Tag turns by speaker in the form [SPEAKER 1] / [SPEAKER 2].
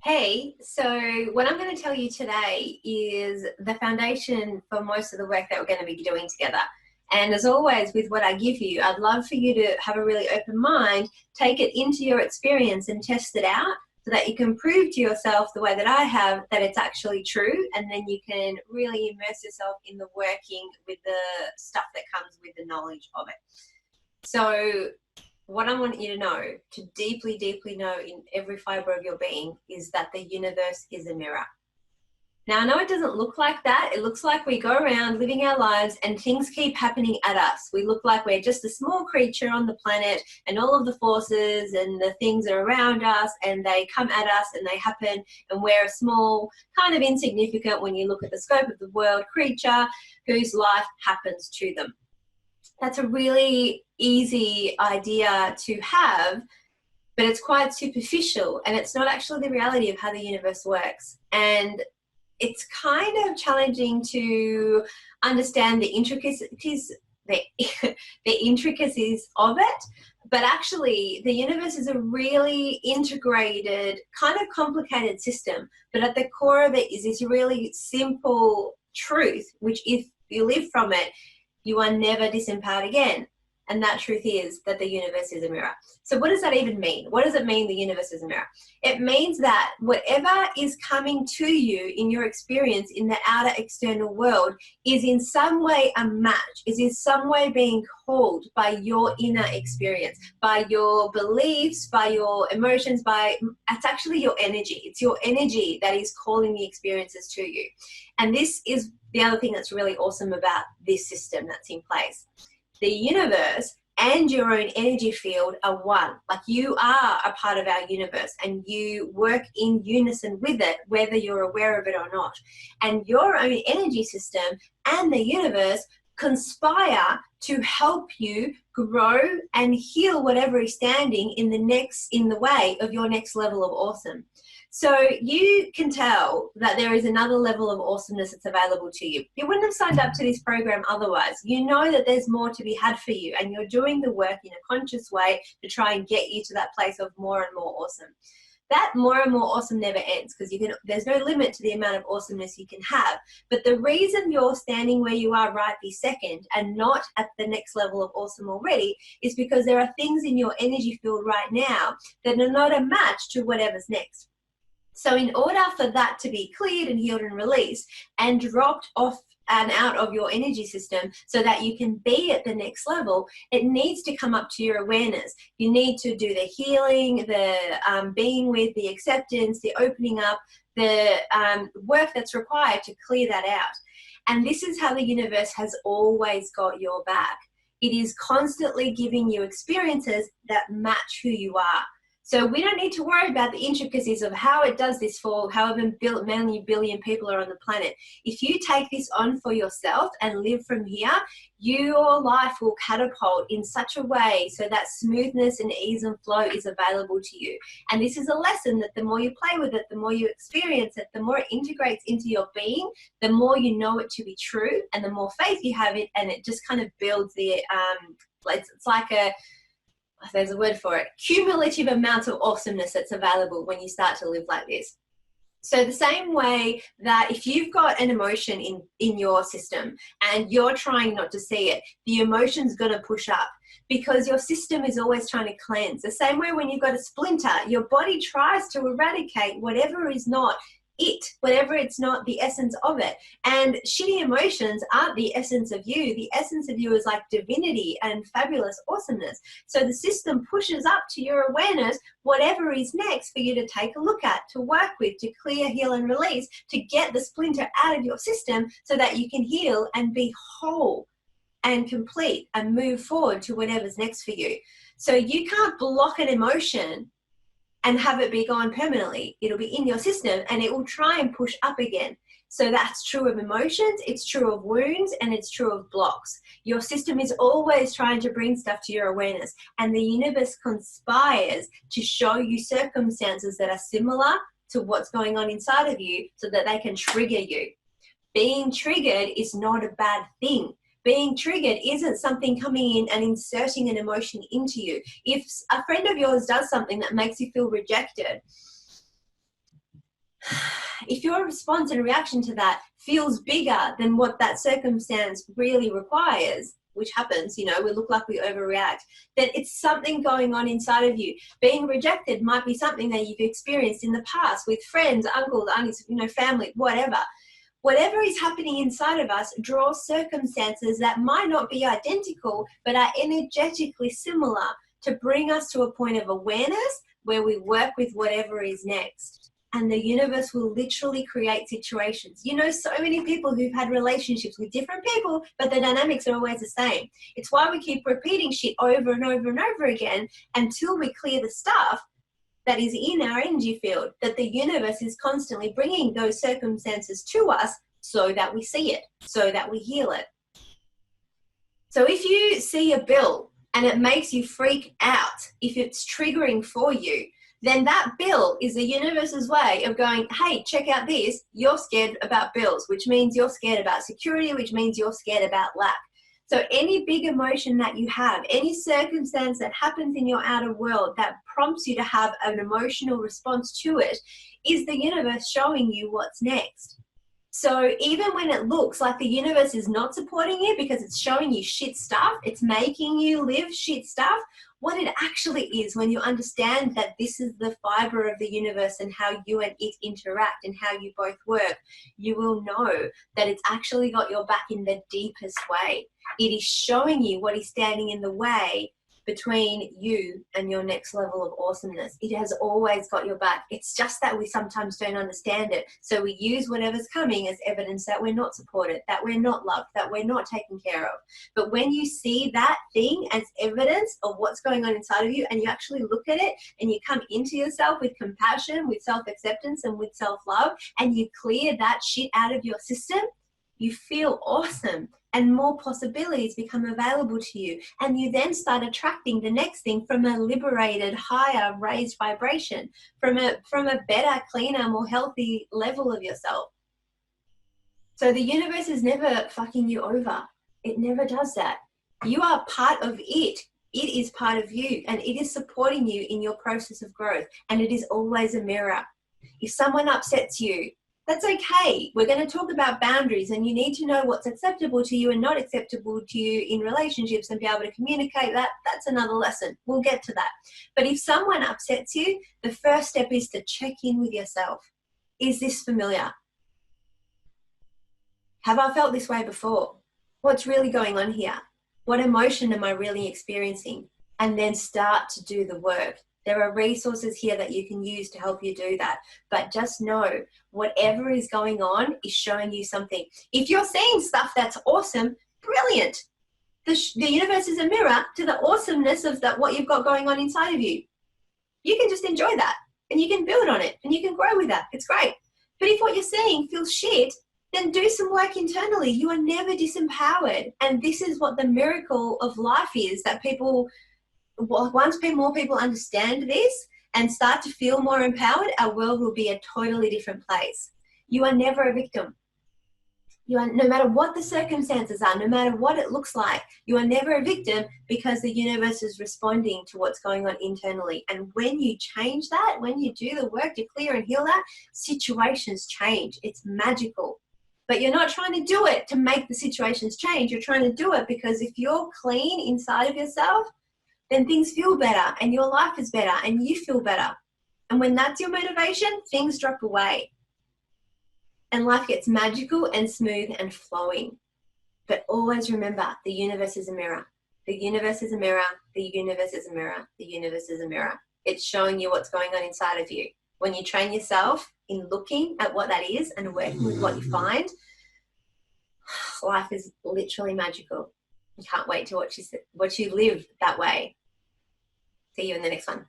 [SPEAKER 1] Hey, so what I'm going to tell you today is the foundation for most of the work that we're going to be doing together. And as always, with what I give you, I'd love for you to have a really open mind, take it into your experience and test it out so that you can prove to yourself the way that I have that it's actually true. And then you can really immerse yourself in the working with the stuff that comes with the knowledge of it. So what I want you to know, to deeply, deeply know in every fiber of your being, is that the universe is a mirror. Now, I know it doesn't look like that. It looks like we go around living our lives and things keep happening at us. We look like we're just a small creature on the planet and all of the forces and the things are around us and they come at us and they happen, and we're a small, kind of insignificant, when you look at the scope of the world, creature whose life happens to them. That's a really easy idea to have, but it's quite superficial and it's not actually the reality of how the universe works. And it's kind of challenging to understand the intricacies, the intricacies of it. But actually, the universe is a really integrated, kind of complicated system. But at the core of it is this really simple truth, which if you live from it, you are never disempowered again. And that truth is that the universe is a mirror. So what does that even mean? What does it mean the universe is a mirror? It means that whatever is coming to you in your experience in the outer external world is in some way a match, is in some way being called by your inner experience, by your beliefs, by your emotions, it's actually your energy. It's your energy that is calling the experiences to you. And this is the other thing that's really awesome about this system that's in place. The universe and your own energy field are one. Like, you are a part of our universe and you work in unison with it, whether you're aware of it or not. And your own energy system and the universe conspire to help you grow and heal whatever is standing in the way of your next level of awesome. So you can tell that there is another level of awesomeness that's available to you. You wouldn't have signed up to this program otherwise. You know that there's more to be had for you, and you're doing the work in a conscious way to try and get you to that place of more and more awesome. That more and more awesome never ends, because there's no limit to the amount of awesomeness you can have. But the reason you're standing where you are right this second and not at the next level of awesome already is because there are things in your energy field right now that are not a match to whatever's next. So in order for that to be cleared and healed and released and dropped off and out of your energy system so that you can be at the next level, it needs to come up to your awareness. You need to do the healing, the being with, the acceptance, the opening up, the work that's required to clear that out. And this is how the universe has always got your back. It is constantly giving you experiences that match who you are. So we don't need to worry about the intricacies of how it does this for however many billion people are on the planet. If you take this on for yourself and live from here, your life will catapult in such a way so that smoothness and ease and flow is available to you. And this is a lesson that the more you play with it, the more you experience it, the more it integrates into your being, the more you know it to be true, and the more faith you have it, and it just kind of builds the, it's like there's a word for it, cumulative amounts of awesomeness that's available when you start to live like this. So the same way that if you've got an emotion in your system and you're trying not to see it, the emotion's going to push up because your system is always trying to cleanse. The same way when you've got a splinter, your body tries to eradicate whatever is not it, whatever it's not the essence of it. And shitty emotions aren't the essence of you. The essence of you is like divinity and fabulous awesomeness. So the system pushes up to your awareness whatever is next for you to take a look at, to work with, to clear, heal, and release, to get the splinter out of your system so that you can heal and be whole and complete and move forward to whatever's next for you. So you can't block an emotion and have it be gone permanently. It'll be in your system and it will try and push up again. So that's true of emotions, it's true of wounds, and it's true of blocks. Your system is always trying to bring stuff to your awareness, and the universe conspires to show you circumstances that are similar to what's going on inside of you so that they can trigger you. Being triggered is not a bad thing. Being triggered isn't something coming in and inserting an emotion into you. If a friend of yours does something that makes you feel rejected, if your response and reaction to that feels bigger than what that circumstance really requires, which happens, you know, we look like we overreact, then it's something going on inside of you. Being rejected might be something that you've experienced in the past with friends, uncles, aunties, you know, family, whatever. Whatever is happening inside of us draws circumstances that might not be identical, but are energetically similar to bring us to a point of awareness where we work with whatever is next. And the universe will literally create situations. You know, so many people who've had relationships with different people, but the dynamics are always the same. It's why we keep repeating shit over and over and over again until we clear the stuff that is in our energy field, that the universe is constantly bringing those circumstances to us so that we see it, so that we heal it. So if you see a bill and it makes you freak out, if it's triggering for you, then that bill is the universe's way of going, hey, check out this. You're scared about bills, which means you're scared about security, which means you're scared about lack. So any big emotion that you have, any circumstance that happens in your outer world that prompts you to have an emotional response to it is the universe showing you what's next. So even when it looks like the universe is not supporting you because it's showing you shit stuff, it's making you live shit stuff, what it actually is, when you understand that this is the fiber of the universe and how you and it interact and how you both work, you will know that it's actually got your back in the deepest way. It is showing you what is standing in the way between you and your next level of awesomeness. It has always got your back. It's just that we sometimes don't understand it. So we use whatever's coming as evidence that we're not supported, that we're not loved, that we're not taken care of. But when you see that thing as evidence of what's going on inside of you and you actually look at it and you come into yourself with compassion, with self-acceptance and with self-love, and you clear that shit out of your system, you feel awesome. And more possibilities become available to you. And you then start attracting the next thing from a liberated, higher, raised vibration, from a better, cleaner, more healthy level of yourself. So the universe is never fucking you over. It never does that. You are part of it. It is part of you, and it is supporting you in your process of growth. And it is always a mirror. If someone upsets you, that's okay. We're going to talk about boundaries, and you need to know what's acceptable to you and not acceptable to you in relationships and be able to communicate that. That's another lesson. We'll get to that. But if someone upsets you, the first step is to check in with yourself. Is this familiar? Have I felt this way before? What's really going on here? What emotion am I really experiencing? And then start to do the work. There are resources here that you can use to help you do that. But just know, whatever is going on is showing you something. If you're seeing stuff that's awesome, brilliant. The universe is a mirror to the awesomeness of what you've got going on inside of you. You can just enjoy that, and you can build on it, and you can grow with that. It's great. But if what you're seeing feels shit, then do some work internally. You are never disempowered. And this is what the miracle of life is, that people... once more people understand this and start to feel more empowered, our world will be a totally different place. You are never a victim. You are, no matter what the circumstances are, no matter what it looks like, you are never a victim, because the universe is responding to what's going on internally. And when you change that, when you do the work to clear and heal that, situations change. It's magical. But you're not trying to do it to make the situations change. You're trying to do it because if you're clean inside of yourself, then things feel better and your life is better and you feel better. And when that's your motivation, things drop away and life gets magical and smooth and flowing. But always remember, the universe is a mirror. The universe is a mirror. The universe is a mirror. The universe is a mirror. It's showing you what's going on inside of you. When you train yourself in looking at what that is and working with what you find, life is literally magical. I can't wait to watch you live that way. See you in the next one.